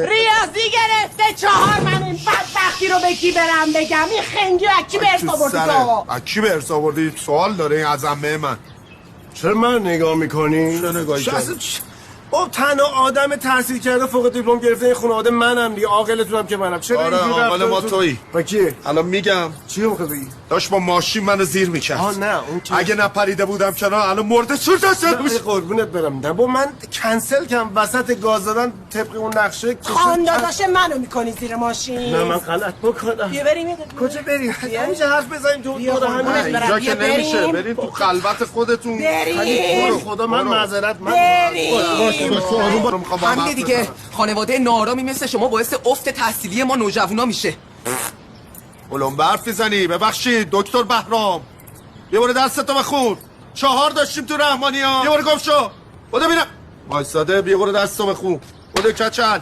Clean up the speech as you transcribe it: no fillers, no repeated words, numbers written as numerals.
ریاضی گرفته 4 من این بدبختی رو به کی برم بگم؟ این خنگی از کی به ارث آوردی تو؟ از کی به ارث آوردی؟ سوال داره این از عمه من. چرا من نگاه میکنی؟ چرا نگاهی کنی؟ با تنها آدم تحصیل کرده فوق دیپلم گرفته این خانواده منم دیگه، عاقلتونم که منم. چرا آره عاقل ما تویی. با کی؟ الان میگم چی میخوای بگی؟ داشت با ماشین منو زیر میکرد. نه اون که اگه نپریده بودم کنار الان مرده چور داشته نه قربونت برم. نه با من کنسل کردم وسط گاز دادن طبق اون نقشه. خانداداش منو میکنی زیر ماشین؟ نه من غلط بکنم. بیا بریم. کجا بریم؟ همینجا حرف بزنیم تو دور همین. اینجا که نمیشه. بریم تو خلوت خودتون. بریم. خدا من معذرت همینه دیگه. خانواده نارامی مثل شما باعث افت تحصیلی ما نوجوانا میشه. علوم برف میزنی. ببخشید دکتر بهرام، یه بار درستو بخون. 4 داشتیم تو رحمانی ها. یه بار گم شو. بده ببینم. وایساده. یه بار درستو بخون. بده کچل.